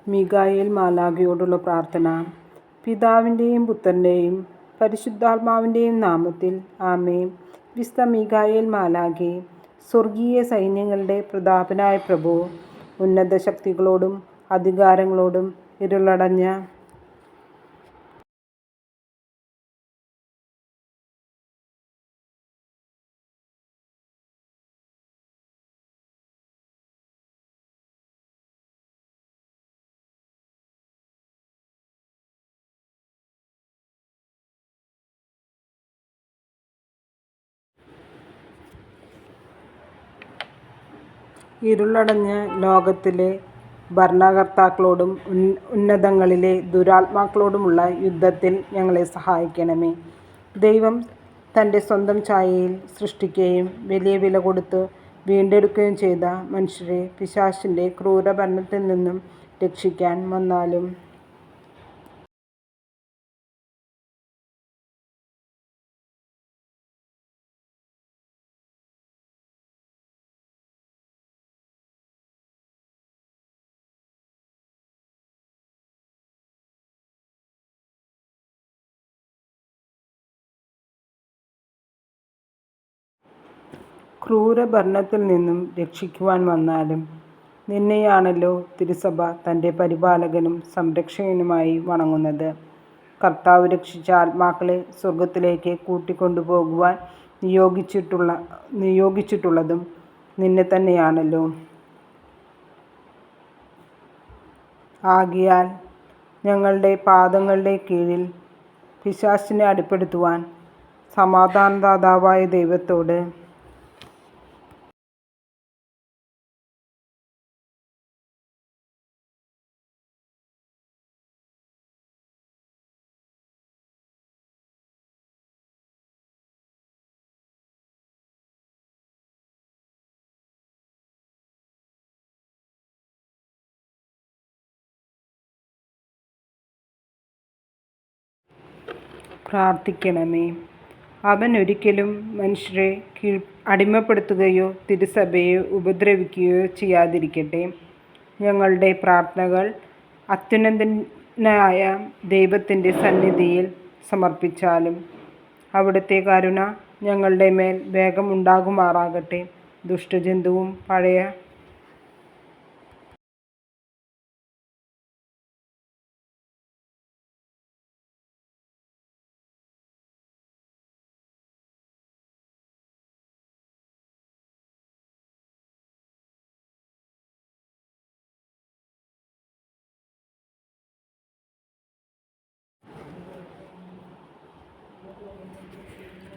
Mikhail മാലാഖയോടുള്ള പ്രാർത്ഥന. പിതാവിൻ്റെയും പുത്രൻ്റെയും പരിശുദ്ധാത്മാവിൻ്റെയും നാമത്തിൽ ആമേൻ. വിശുദ്ധ മിഖായേൽ മാലാഖേ, സ്വർഗീയ സൈന്യങ്ങളുടെ പ്രതാപനായ പ്രഭു, ഉന്നത ശക്തികളോടും അധികാരങ്ങളോടും ഇരുളടഞ്ഞ ലോകത്തിലെ ഭരണകർത്താക്കളോടും ഉന്നതങ്ങളിലെ ദുരാത്മാക്കളോടുമുള്ള യുദ്ധത്തിൽ ഞങ്ങളെ സഹായിക്കണമേ. ദൈവം തൻ്റെ സ്വന്തം ഛായയിൽ സൃഷ്ടിക്കുകയും വലിയ വില കൊടുത്ത് വീണ്ടെടുക്കുകയും ചെയ്ത മനുഷ്യരെ പിശാചിൻ്റെ ക്രൂരഭരണത്തിൽ നിന്നും രക്ഷിക്കാൻ വന്നാലും നിന്നെയാണല്ലോ തിരുസഭ തൻ്റെ പരിപാലകനും സംരക്ഷകനുമായി വണങ്ങുന്നത്. കർത്താവ് രക്ഷിച്ച ആത്മാക്കളെ സ്വർഗത്തിലേക്ക് കൂട്ടിക്കൊണ്ടുപോകുവാൻ നിയോഗിച്ചിട്ടുള്ളതും നിന്നെ തന്നെയാണല്ലോ. ആകയാൽ ഞങ്ങളുടെ പാദങ്ങളുടെ കീഴിൽ പിശാചിനെ അടിപ്പെടുത്തുവാൻ സമാധാനദാതാവായ ദൈവത്തോട് പ്രാർത്ഥിക്കണമേ. അവൻ ഒരിക്കലും മനുഷ്യരെ അടിമപ്പെടുത്തുകയോ തിരുസഭയെ ഉപദ്രവിക്കുകയോ ചെയ്യാതിരിക്കട്ടെ. ഞങ്ങളുടെ പ്രാർത്ഥനകൾ അത്യുന്നതനായ ദൈവത്തിൻ്റെ സന്നിധിയിൽ സമർപ്പിച്ചാലും അവിടുത്തെ കരുണ ഞങ്ങളുടെ മേൽ വേഗം ഉണ്ടാകുമാറാകട്ടെ. ദുഷ്ടജന്തുവും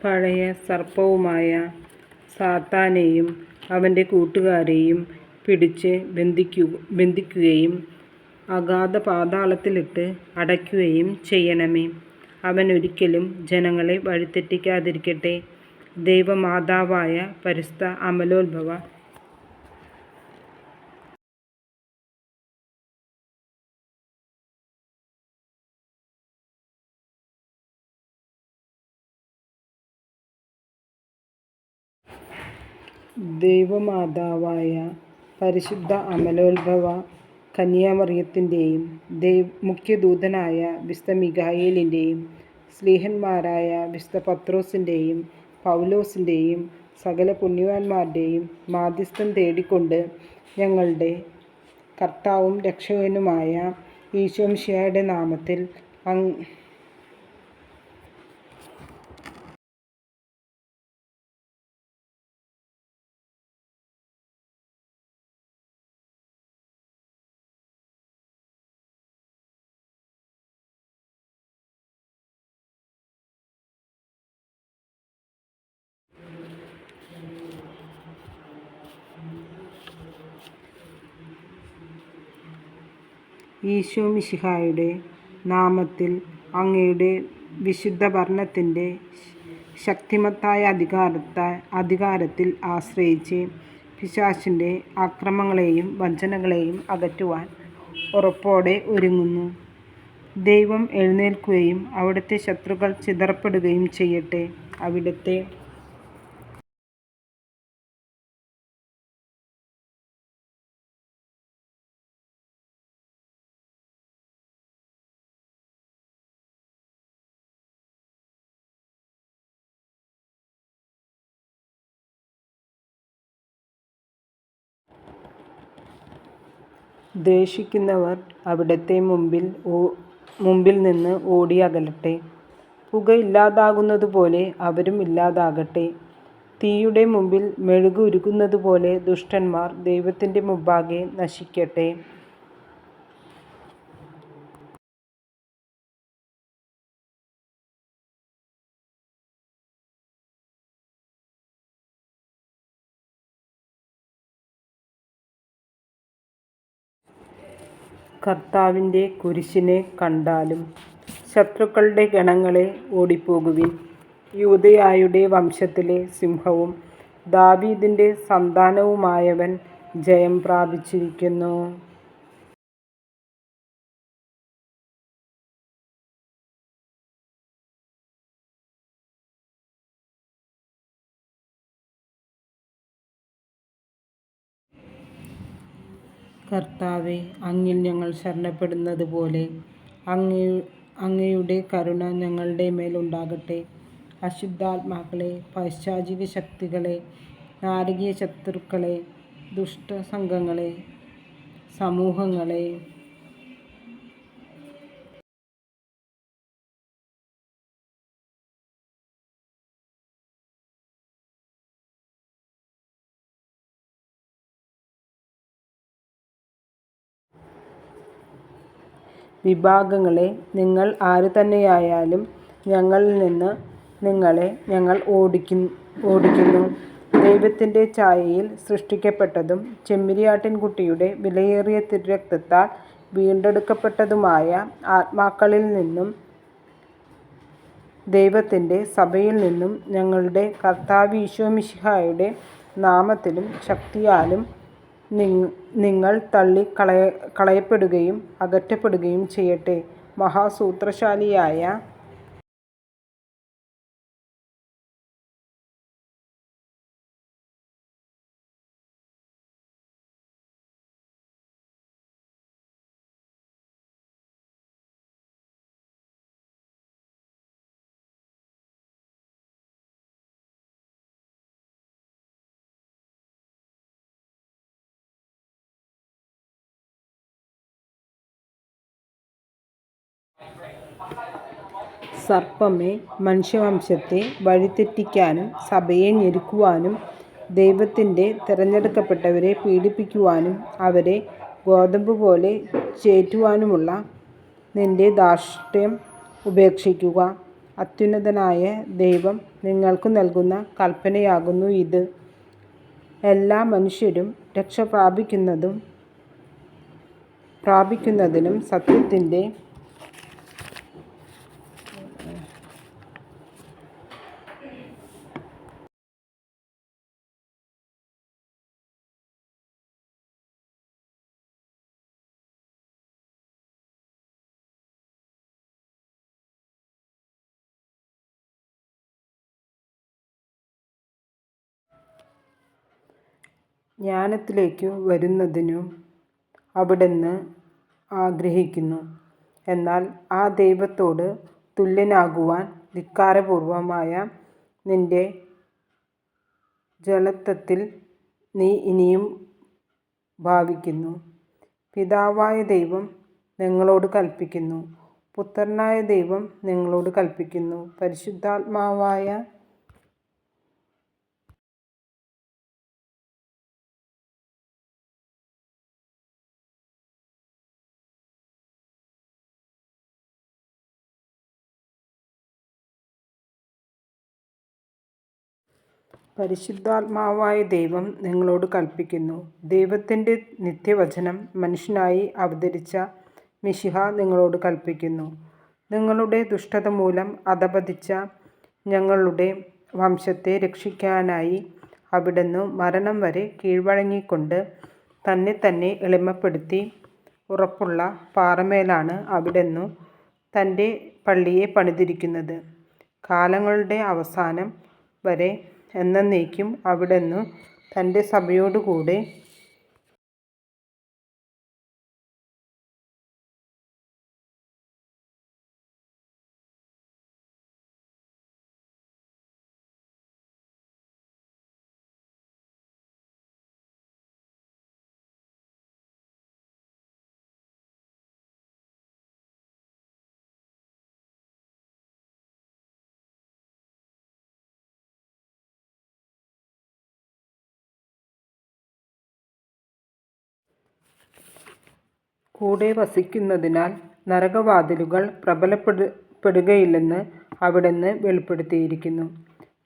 പഴയ സർപ്പവുമായ സാത്താനെയും അവൻ്റെ കൂട്ടുകാരെയും പിടിച്ച് ബന്ധിക്കുകയും അഗാധ പാതാളത്തിലിട്ട് അടയ്ക്കുകയും ചെയ്യണമേ. അവൻ ഒരിക്കലും ജനങ്ങളെ വഴിതെറ്റിക്കാതിരിക്കട്ടെ. ദൈവമാതാവായ പരിശുദ്ധ അമലോത്ഭവ, കന്യാമറിയത്തിൻ്റെയും മുഖ്യദൂതനായ വിശുദ്ധ മിഖായേലിൻ്റെയും ശ്ലീഹന്മാരായ വിശുദ്ധ പത്രോസിൻ്റെയും പൗലോസിൻ്റെയും സകല പുണ്യവാന്മാരുടെയും മാധ്യസ്ഥം തേടിക്കൊണ്ട് ഞങ്ങളുടെ കർത്താവും രക്ഷകനുമായ ഈശോമിശിഹായുടെ നാമത്തിൽ ഈശോമിശിഹായുടെ നാമത്തിൽ അങ്ങയുടെ വിശുദ്ധ ഭരണത്തിൻ്റെ ശക്തിമത്തായ അധികാരത്തിൽ ആശ്രയിച്ച് പിശാചിൻ്റെ ആക്രമണങ്ങളെയും വഞ്ചനകളെയും അകറ്റുവാൻ ഉറപ്പോടെ ഒരുങ്ങുന്നു. ദൈവം എഴുന്നേൽക്കുകയും അവിടുത്തെ ശത്രുക്കൾ ചിതറപ്പെടുകയും ചെയ്യട്ടെ. അവിടുത്തെ ദ്വേഷിക്കുന്നവർ അവിടുത്തെ മുമ്പിൽ നിന്ന് ഓടി അകലട്ടെ. പുക ഇല്ലാതാകുന്നതുപോലെ അവരും ഇല്ലാതാകട്ടെ. തീയുടെ മുമ്പിൽ മെഴുക് ഉരുകുന്നതുപോലെ ദുഷ്ടന്മാർ ദൈവത്തിൻ്റെ മുമ്പാകെ നശിക്കട്ടെ. കർത്താവിൻ്റെ കുരിശിനെ കണ്ടാലും ശത്രുക്കളുടെ ഗണങ്ങളെ ഓടിപ്പോകുവിൻ. യൂദയായുടെ വംശത്തിലെ സിംഹവും ദാവീദിൻ്റെ സന്താനവുമായവൻ ജയം പ്രാപിച്ചിരിക്കുന്നു. കർത്താവേ, അങ്ങിൽ ഞങ്ങൾ ശരണപ്പെടുന്നത് പോലെ അങ്ങയുടെ കരുണ ഞങ്ങളുടെ മേൽ ഉണ്ടാകട്ടെ. അശുദ്ധാത്മാക്കളെ, പൈശാചിക ശക്തികളെ, നാരകീയ ശത്രുക്കളെ, ദുഷ്ടസംഘങ്ങളെ, സമൂഹങ്ങളെ, വിഭാഗങ്ങളെ, നിങ്ങൾ ആര് തന്നെയായാലും ഞങ്ങളിൽ നിന്ന് ഞങ്ങൾ ഓടിക്കുന്നു. ദൈവത്തിൻ്റെ ഛായയിൽ സൃഷ്ടിക്കപ്പെട്ടതും ചെമ്മരിയാട്ടിൻകുട്ടിയുടെ വിലയേറിയ തിരുരക്തത്താൽ വീണ്ടെടുക്കപ്പെട്ടതുമായ ആത്മാക്കളിൽ നിന്നും ദൈവത്തിൻ്റെ സഭയിൽ നിന്നും ഞങ്ങളുടെ കർത്താവ് ഈശോമിശിഹായുടെ നാമത്തിലും ശക്തിയാലും നിങ്ങൾ കളയപ്പെടുകയും അകറ്റപ്പെടുകയും ചെയ്യട്ടെ. മഹാസൂത്രശാലിയായ സർപ്പമേ, മനുഷ്യവംശത്തെ വഴിതെറ്റിക്കാനും സഭയെ ഞെരുക്കുവാനും ദൈവത്തിൻ്റെ തിരഞ്ഞെടുക്കപ്പെട്ടവരെ പീഡിപ്പിക്കുവാനും അവരെ ഗോതമ്പുപോലെ ചേറ്റുവാനുമുള്ള നിന്റെ ധാർഷ്ട്യം ഉപേക്ഷിക്കുക. അത്യുന്നതനായ ദൈവം നിങ്ങൾക്ക് നൽകുന്ന കൽപ്പനയാകുന്നു ഇത്. എല്ലാ മനുഷ്യരും രക്ഷ പ്രാപിക്കുന്നതിനും സത്യത്തിൻ്റെ ജ്ഞാനത്തിലേക്കു വരുന്നതിനും അവിടുന്ന് ആഗ്രഹിക്കുന്നു. എന്നാൽ ആ ദൈവത്തോട് തുല്യനാകുവാൻ ധിക്കാരപൂർവമായ നിന്റെ ജഡത്വത്തിൽ നീ ഇനിയും ഭാവിക്കുന്നു. പിതാവായ ദൈവം നിങ്ങളോട് കൽപ്പിക്കുന്നു, പുത്രനായ ദൈവം നിങ്ങളോട് കൽപ്പിക്കുന്നു, പരിശുദ്ധാത്മാവായ ദൈവം നിങ്ങളോട് കൽപ്പിക്കുന്നു. ദൈവത്തിൻ്റെ നിത്യവചനം മനുഷ്യനായി അവതരിച്ച മിശിഹ നിങ്ങളോട് കൽപ്പിക്കുന്നു. നിങ്ങളുടെ ദുഷ്ടത മൂലം അധഃപതിച്ച ഞങ്ങളുടെ വംശത്തെ രക്ഷിക്കാനായി അവിടുന്ന് മരണം വരെ കീഴ്വഴങ്ങിക്കൊണ്ട് തന്നെ എളിമപ്പെടുത്തി. ഉറപ്പുള്ള പാറമേലാണ് അവിടുന്ന് തൻ്റെ പള്ളിയെ പണിതിരിക്കുന്നത്. കാലങ്ങളുടെ അവസാനം വരെ എന്നേക്കും അവിടുന്ന് തൻ്റെ സഭയോടുകൂടെ കൂടെ വസിക്കുന്നതിനാൽ നരകവാതിലുകൾ പ്രബലപ്പെടുകയില്ലെന്ന് അവിടുന്ന് വെളിപ്പെടുത്തിയിരിക്കുന്നു.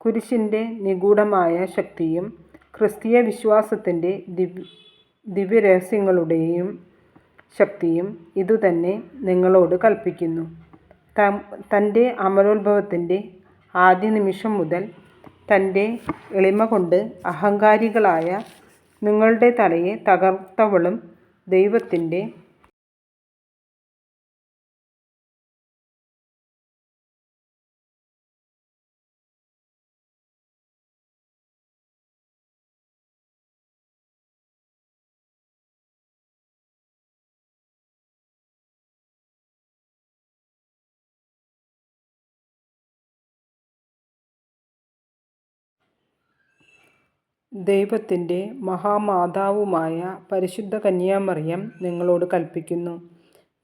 കുരിശിൻ്റെ നിഗൂഢമായ ശക്തിയും ക്രിസ്തീയ വിശ്വാസത്തിൻ്റെ ദിവ്യരഹസ്യങ്ങളുടെയും ശക്തിയും ഇതുതന്നെ നിങ്ങളോട് കൽപ്പിക്കുന്നു. തൻ്റെ അമലോത്ഭവത്തിൻ്റെ ആദ്യ നിമിഷം മുതൽ തൻ്റെ എളിമ കൊണ്ട് അഹങ്കാരികളായ നിങ്ങളുടെ തലയെ തകർത്തവളും ദൈവത്തിൻ്റെ ദൈവത്തിൻ്റെ മഹാമാതാവുമായ പരിശുദ്ധ കന്യാമറിയം നിങ്ങളോട് കൽപ്പിക്കുന്നു.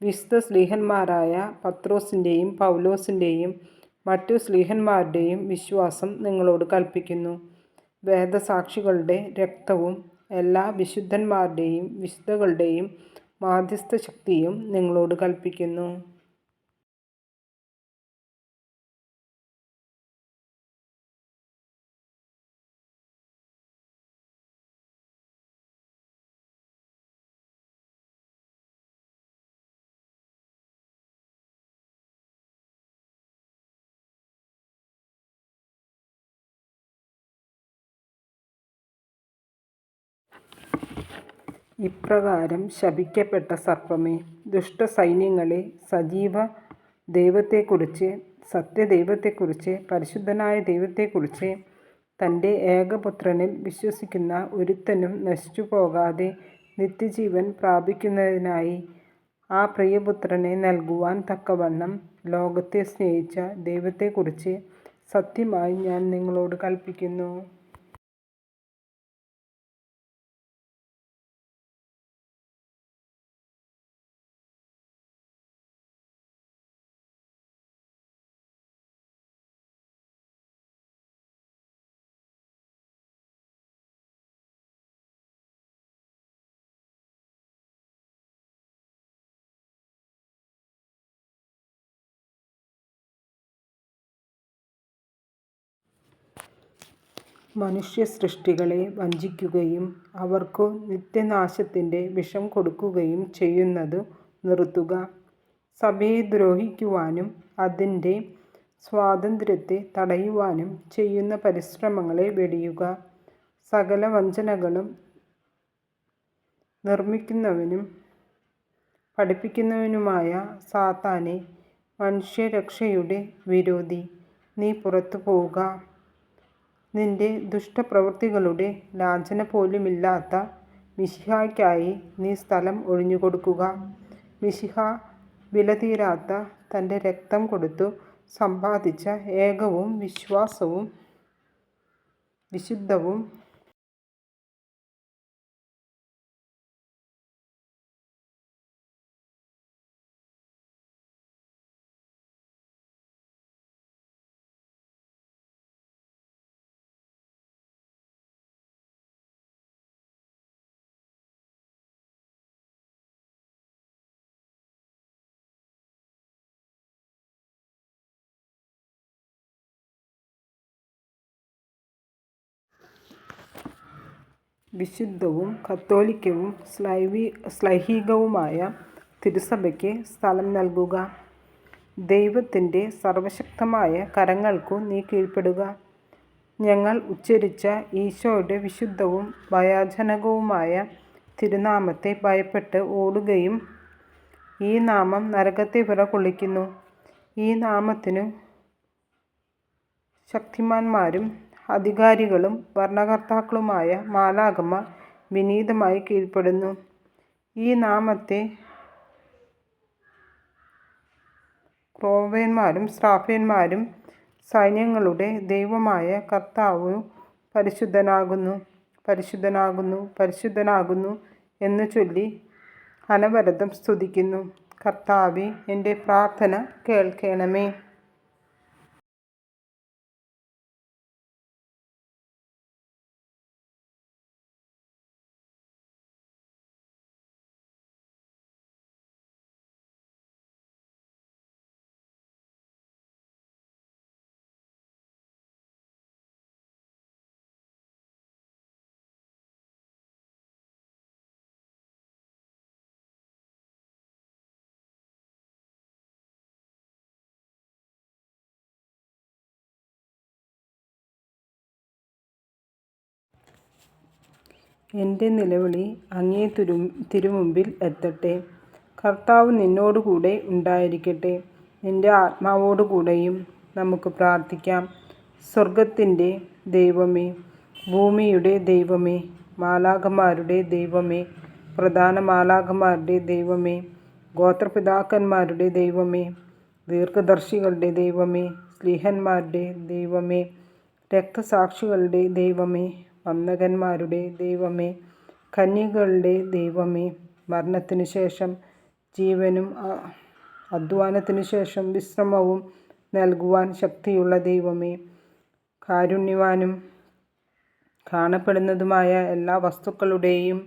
വിശുദ്ധ ശ്ലീഹന്മാരായ പത്രോസിൻ്റെയും പൗലോസിൻ്റെയും മറ്റു ശ്ലീഹന്മാരുടെയും വിശ്വാസം നിങ്ങളോട് കൽപ്പിക്കുന്നു. വേദസാക്ഷികളുടെ രക്തവും എല്ലാ വിശുദ്ധന്മാരുടെയും വിശുദ്ധകളുടെയും മാധ്യസ്ഥ ശക്തിയും നിങ്ങളോട് കൽപ്പിക്കുന്നു. ഇപ്രകാരം ശപിക്കപ്പെട്ട സർപ്പമേ, ദുഷ്ടസൈന്യങ്ങളെ, സജീവ ദൈവത്തെക്കുറിച്ച്, സത്യദൈവത്തെക്കുറിച്ച്, പരിശുദ്ധനായ ദൈവത്തെക്കുറിച്ച്, തൻ്റെ ഏകപുത്രനിൽ വിശ്വസിക്കുന്ന ഒരുത്തനും നശിച്ചു പോകാതെ നിത്യജീവൻ പ്രാപിക്കുന്നതിനായി ആ പ്രിയപുത്രനെ നൽകുവാൻ തക്കവണ്ണം ലോകത്തെ സ്നേഹിച്ച ദൈവത്തെക്കുറിച്ച് സത്യമായി ഞാൻ നിങ്ങളോട് കൽപ്പിക്കുന്നു. മനുഷ്യ സൃഷ്ടികളെ വഞ്ചിക്കുകയും അവർക്കു നിത്യനാശത്തിൻ്റെ വിഷം കൊടുക്കുകയും ചെയ്യുന്നതു നിർത്തുക. സഭയെ ദ്രോഹിക്കുവാനും അതിൻ്റെ സ്വാതന്ത്ര്യത്തെ തടയുവാനും ചെയ്യുന്ന പരിശ്രമങ്ങളെ വെടിയുക. സകല വഞ്ചനകളും നിർമ്മിക്കുന്നവനും പഠിപ്പിക്കുന്നവനുമായ സാത്താനെ, മനുഷ്യരക്ഷയുടെ വിരോധി, നീ പുറത്തു പോവുക. നിന്റെ ദുഷ്ടപ്രവൃത്തികളുടെ ലാഞ്ചന പോലുമില്ലാത്ത മിശിഹായ്ക്കായി നീ സ്ഥലം ഒഴിഞ്ഞുകൊടുക്കുക. മിശിഹ വിലതീരാത്ത തൻ്റെ രക്തം കൊടുത്തു സമ്പാദിച്ച ഏകവും വിശുദ്ധവും വിശുദ്ധവും കത്തോലിക്കവും ശ്ലൈഹികവുമായ തിരുസഭയ്ക്ക് സ്ഥലം നൽകുക. ദൈവത്തിൻ്റെ സർവശക്തമായ കരങ്ങൾക്കു നീ കീഴ്പ്പെടുക. ഞങ്ങൾ ഉച്ചരിച്ച ഈശോയുടെ വിശുദ്ധവും ഭയാനകവുമായ തിരുനാമത്തെ ഭയപ്പെട്ട് ഓടുകയും ഈ നാമം നരകത്തെ വിറകൊള്ളിക്കുന്നു. ഈ നാമത്തിനു ശക്തിമാന്മാരും അധികാരികളും ഭരണകർത്താക്കളുമായ മാലാഖമാർ വിനീതമായി കീഴ്പ്പെടുന്നു. ഈ നാമത്തെ ക്രോവേന്മാരും സ്രാഫേന്മാരും സൈന്യങ്ങളുടെ ദൈവമായ കർത്താവു പരിശുദ്ധനാകുന്നു, പരിശുദ്ധനാകുന്നു, പരിശുദ്ധനാകുന്നു എന്നു ചൊല്ലി അനവരതം സ്തുതിക്കുന്നു. കർത്താവേ, എൻ്റെ പ്രാർത്ഥന കേൾക്കണമേ. എൻ്റെ നിലവിളി അങ്ങേ തിരുമുമ്പിൽ എത്തട്ടെ. കർത്താവ് നിന്നോടുകൂടെ ഉണ്ടായിരിക്കട്ടെ, നിൻ്റെ ആത്മാവോടുകൂടെയും. നമുക്ക് പ്രാർത്ഥിക്കാം. സ്വർഗത്തിൻ്റെ ദൈവമേ, ഭൂമിയുടെ ദൈവമേ, മാലാഖമാരുടെ ദൈവമേ, പ്രധാന മാലാഖമാരുടെ ദൈവമേ, ഗോത്രപിതാക്കന്മാരുടെ ദൈവമേ, ദീർഘദർശികളുടെ ദൈവമേ, സ്ലീഹന്മാരുടെ ദൈവമേ, രക്തസാക്ഷികളുടെ ദൈവമേ, വന്ദകന്മാരുടെ ദൈവമേ, കന്യകകളുടെ ദൈവമേ, മരണത്തിനു ശേഷം ജീവനും അധ്വാനത്തിനു ശേഷം വിശ്രമവും നൽകുവാൻ ശക്തിയുള്ള ദൈവമേ, കാരുണ്യവാനും കാണപ്പെടുന്നതുമായ എല്ലാ വസ്തുക്കളുടെയും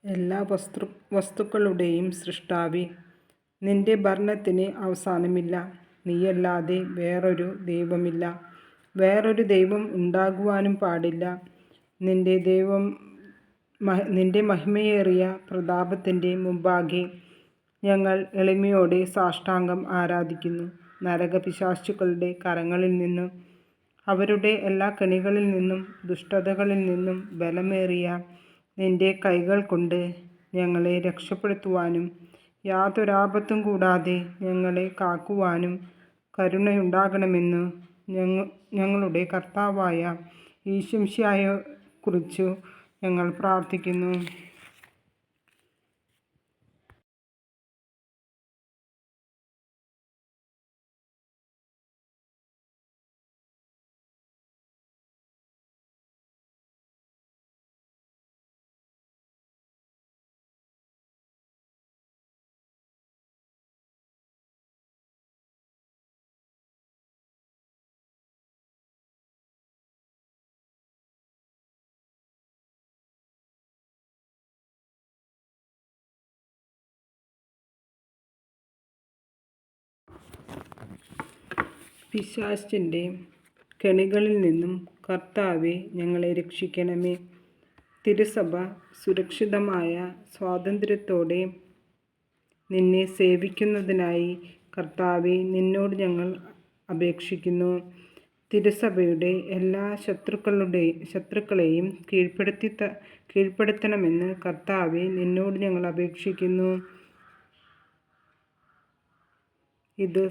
എല്ലാ വസ്തുക്കളുടെയും സൃഷ്ടാവേ, നിൻ്റെ ഭരണത്തിന് അവസാനമില്ല. നീയല്ലാതെ വേറൊരു ദൈവമില്ല, വേറൊരു ദൈവം ഉണ്ടാകുവാനും പാടില്ല. നിൻ്റെ മഹിമയേറിയ പ്രതാപത്തിൻ്റെ മുമ്പാകെ ഞങ്ങൾ എളിമയോടെ സാഷ്ടാംഗം ആരാധിക്കുന്നു. നരകപിശാചുക്കളുടെ കരങ്ങളിൽ നിന്നും അവരുടെ എല്ലാ കെണികളിൽ നിന്നും ദുഷ്ടതകളിൽ നിന്നും ബലമേറിയ നിൻ്റെ കൈകൾ കൊണ്ട് ഞങ്ങളെ രക്ഷപ്പെടുത്തുവാനും യാതൊരാപത്തും കൂടാതെ ഞങ്ങളെ കാക്കുവാനും കരുണയുണ്ടാകണമെന്ന് ഞങ്ങളുടെ കർത്താവായ ഈശോമിശിഹായെക്കുറിച്ചു ഞങ്ങൾ പ്രാർത്ഥിക്കുന്നു. പിശാചിൻ്റെ കെണികളിൽ നിന്നും കർത്താവേ ഞങ്ങളെ രക്ഷിക്കണമേ. തിരുസഭ സുരക്ഷിതമായ സ്വാതന്ത്ര്യത്തോടെ നിന്നെ സേവിക്കുന്നതിനായി കർത്താവേ നിന്നോട് ഞങ്ങൾ അപേക്ഷിക്കുന്നു. തിരുസഭയുടെ എല്ലാ ശത്രുക്കളെയും കീഴ്പ്പെടുത്തണമെന്ന് കർത്താവേ നിന്നോട് ഞങ്ങൾ അപേക്ഷിക്കുന്നു. ഇത്